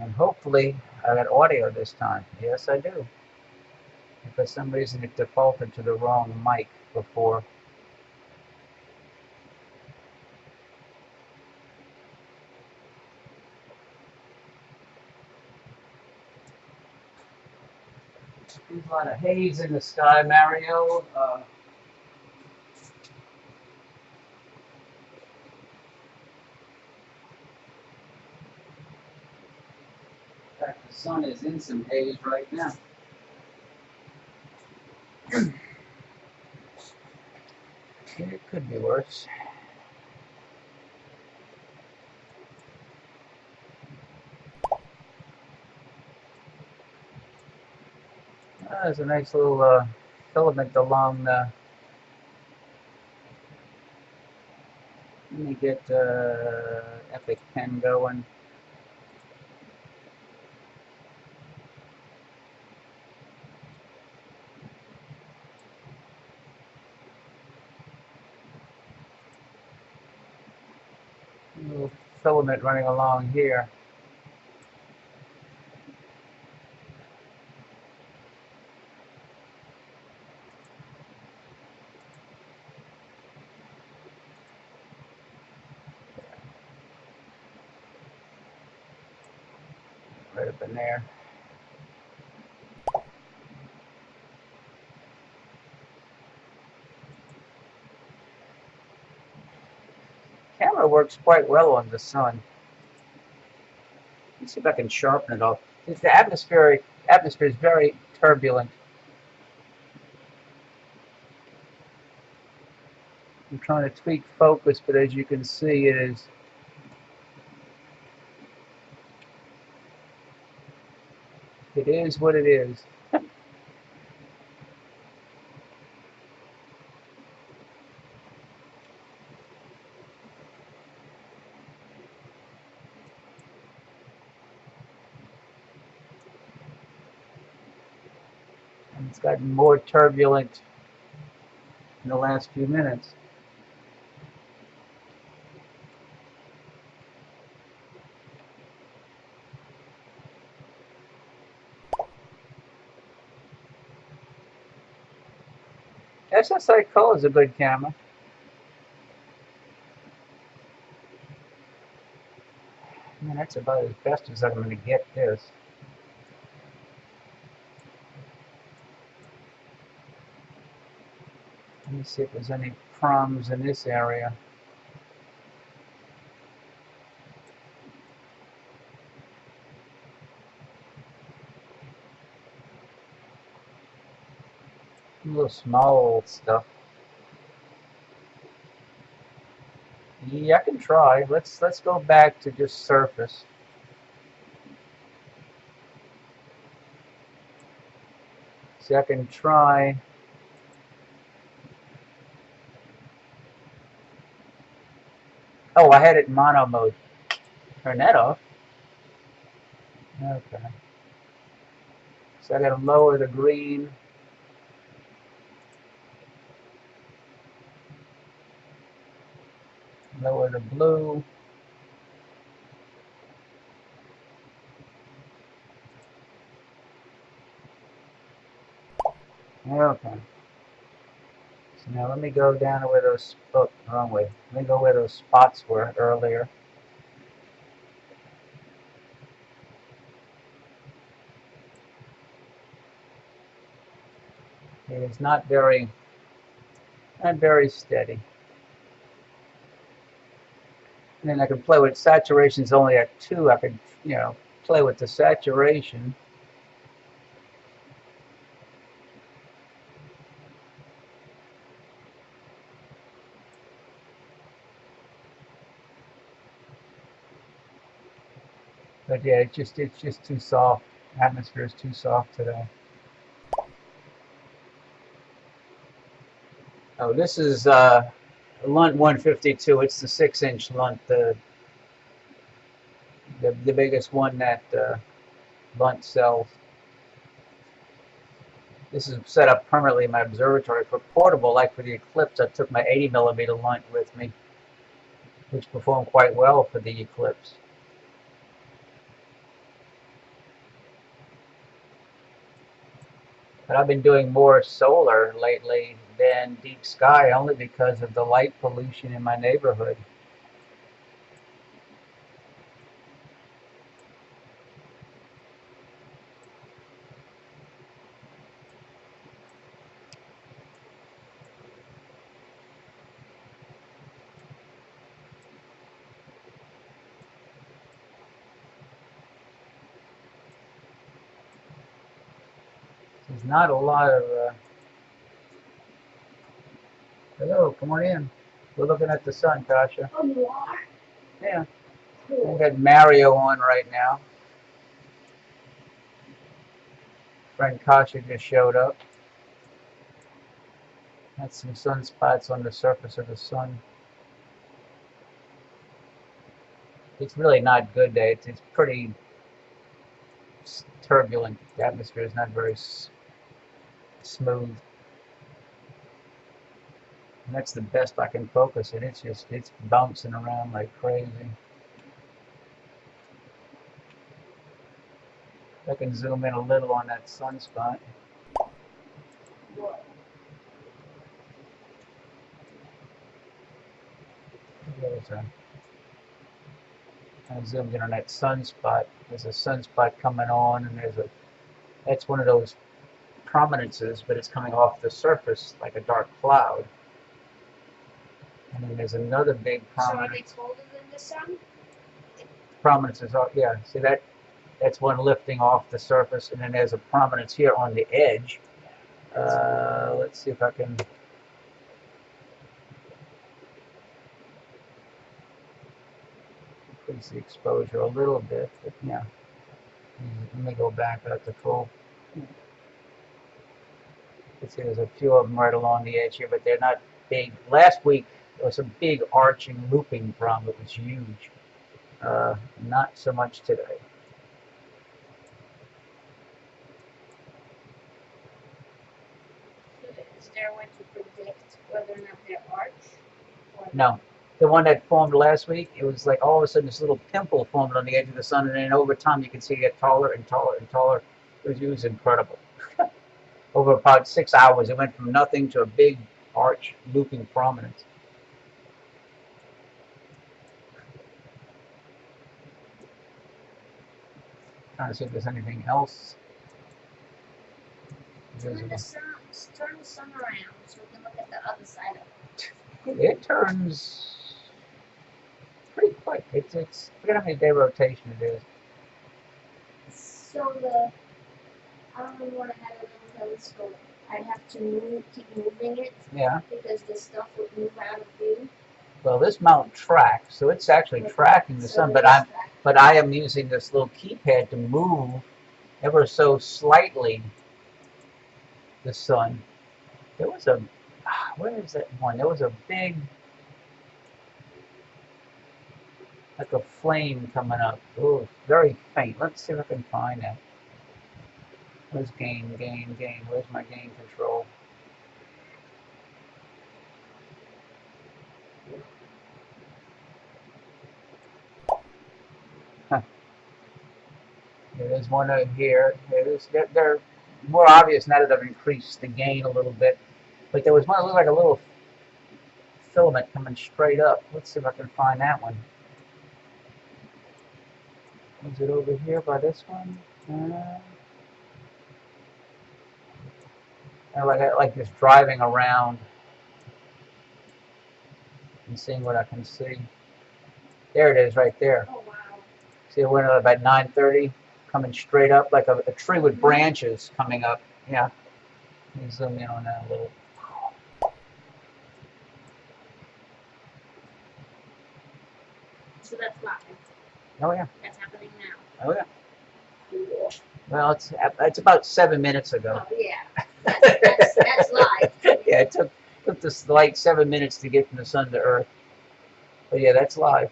And hopefully I got audio this time. Yes, I do. And for some reason it defaulted to the wrong mic before. There's a lot of haze in the sky, Mario. In fact, the sun is in some haze right now. It could be worse. There's a nice little filament along the... Let me get Epic Pen going. A little filament running along here. Right up in there. Camera works quite well on the sun. Let's see if I can sharpen it off. The atmosphere is very turbulent. I'm trying to tweak focus, but as you can see, it is what it is. And it's gotten more turbulent in the last few minutes. SSI Color is a good camera. I mean, that's about as best as I'm going to get this. Let me see if there's any problems in this area. A little small stuff. Yeah, I can try. Let's go back to just surface. See, I can try. Oh, I had it in mono mode. Turn that off. Okay. So I gotta lower the green. Lower the blue. Okay. So now let me go down to where those, oh, wrong way. Let me go where those spots were earlier. It is not very steady. And then I can play with saturations only at 2. I could, play with the saturation. But yeah, it's just too soft. Atmosphere is too soft today. Oh, this is Lunt 152. It's the 6-inch Lunt, the biggest one that Lunt sells. This is set up permanently in my observatory. For portable, like for the eclipse, I took my 80mm Lunt with me, which performed quite well for the eclipse. But I've been doing more solar lately than deep sky only because of the light pollution in my neighborhood. There's not a lot of... Hello, come on in. We're looking at the sun, Tasha. Oh, you are? Yeah. Cool. We've got Mario on right now. Friend Kasha just showed up. Had some sunspots on the surface of the sun. It's really not good day. It's pretty turbulent. The atmosphere is not very smooth. And that's the best I can focus it. It's bouncing around like crazy. I can zoom in a little on that sunspot. What? I zoomed in on that sunspot. There's a sunspot coming on, and that's one of those prominences, but it's coming off the surface like a dark cloud. And then there's another big prominence. So are they colder than the sun? Prominences are, yeah. See that? That's one lifting off the surface, and then there's a prominence here on the edge. Let's see if I can. Increase the exposure a little bit, but yeah. Let me go back up to full. You can see there's a few of them right along the edge here, but they're not big. Last week there was a big arching looping problem that was huge. Not so much today. Is there a way to predict whether or not they're arch? No. The one that formed last week, it was like all of a sudden this little pimple formed on the edge of the sun, and then over time you can see it get taller and taller and taller. It was incredible. Over about 6 hours, it went from nothing to a big arch looping prominence. Trying to see if there's anything else Turn visible. the sun around so we can look at the other side of it. It turns pretty quick. It's look at how many day rotation it is. So I don't really want to have a little telescope. I'd have to keep moving it. Yeah. Because the stuff would move out of view. Well, this mount tracks, so it's actually tracking the sun, but I am using this little keypad to move ever so slightly the sun. There was a, where is that one? There was a big, like a flame coming up. Oh, very faint. Let's see if I can find that. Where's gain? Where's my gain control? Huh. There's one over here. They're more obvious now that I've increased the gain a little bit. But there was one that looked like a little filament coming straight up. Let's see if I can find that one. Is it over here by this one? I like just driving around and seeing what I can see. There it is, right there. Oh wow! See, it went up about 9:30, coming straight up like a tree with branches coming up. Yeah. Let me zoom in on that a little. So that's live. Oh yeah. That's happening now. Oh yeah. Cool. Well, it's about 7 minutes ago. Oh yeah. That's live. Yeah, it took this like 7 minutes to get from the sun to Earth. But yeah, that's live.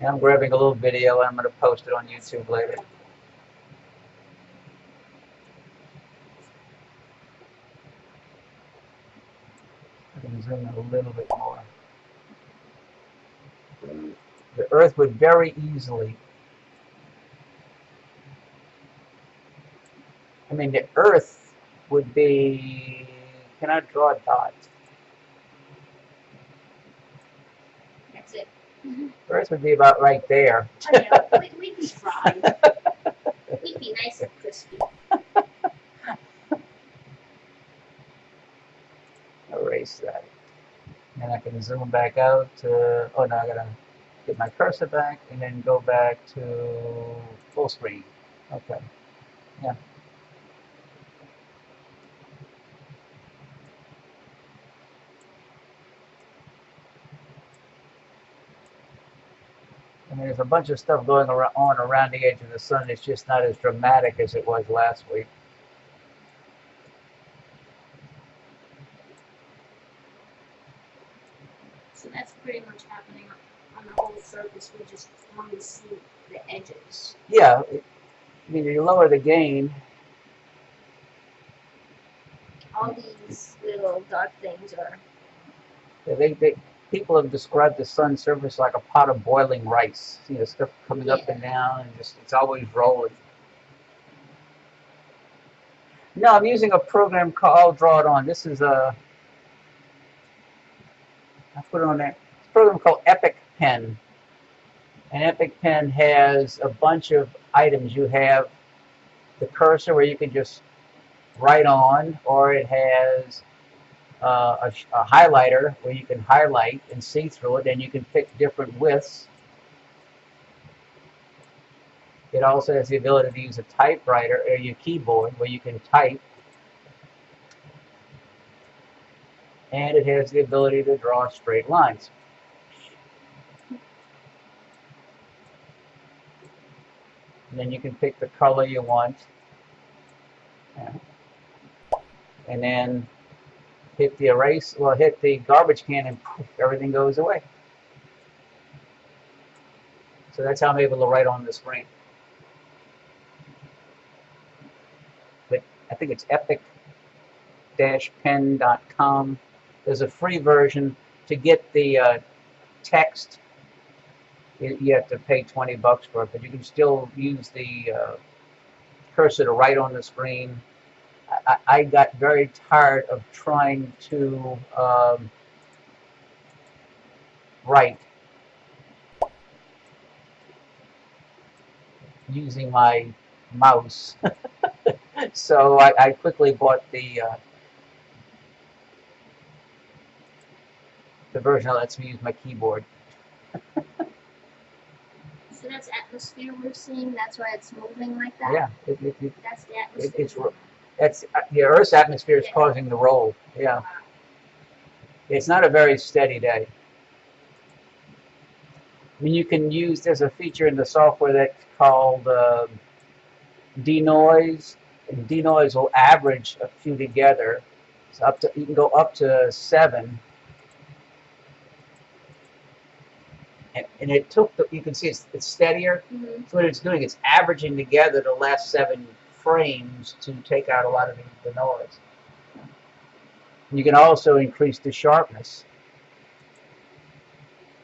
And I'm grabbing a little video and I'm going to post it on YouTube later. I can zoom in a little bit more. The Earth would very easily I mean, the Earth would be, can I draw a dot? That's it. The Earth would be about right there. Oh, yeah, we'd be fried. We'd be nice and crispy. Erase that. And I can zoom back out to, oh no, I gotta get my cursor back and then go back to full screen. Okay, yeah. I mean, there's a bunch of stuff going on around the edge of the sun. It's just not as dramatic as it was last week. So that's pretty much happening on the whole surface. We just only see the edges. Yeah, I mean, you lower the gain. All these little dark things are. People have described the sun's surface like a pot of boiling rice. You know, stuff coming up and down, and just it's always rolling. No, I'm using a program called, I'll draw it on. This is a, I put it on there. It's a program called Epic Pen. And Epic Pen has a bunch of items. You have the cursor where you can just write on, or it has a highlighter where you can highlight and see through it, and you can pick different widths. It also has the ability to use a typewriter or your keyboard where you can type. And it has the ability to draw straight lines. And then you can pick the color you want. Yeah. And then hit the erase, well, hit the garbage can and poof, everything goes away. So that's how I'm able to write on the screen. But I think it's epic-pen.com. There's a free version. To get the text, you have to pay $20 for it, but you can still use the cursor to write on the screen. I got very tired of trying to write using my mouse. So I quickly bought the version that lets me use my keyboard. So that's atmosphere we're seeing. That's why it's moving like that. Yeah, that's the atmosphere. That's the Earth's atmosphere is causing the roll. Yeah, Wow. It's not a very steady day. I mean, you can use. There's a feature in the software that's called denoise, and denoise will average a few together. So you can go up to 7. And it took you can see it's steadier. Mm-hmm. So what it's doing, it's averaging together the last 7 frames to take out a lot of the noise. And you can also increase the sharpness.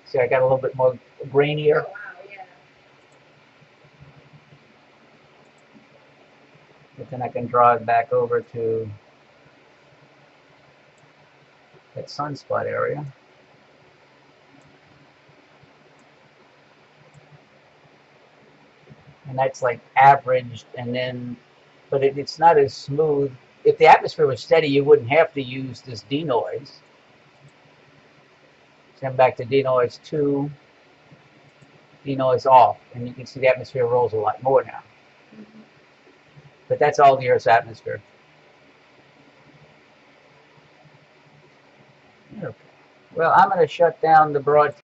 See, I got a little bit more grainier. Oh, wow, yeah. But then I can draw it back over to that sunspot area. And that's like averaged, and then, but it's not as smooth. If the atmosphere was steady, you wouldn't have to use this denoise. So I'm back to denoise 2, denoise off, and you can see the atmosphere rolls a lot more now. Mm-hmm. But that's all the Earth's atmosphere. Okay. Well, I'm going to shut down the broadcast.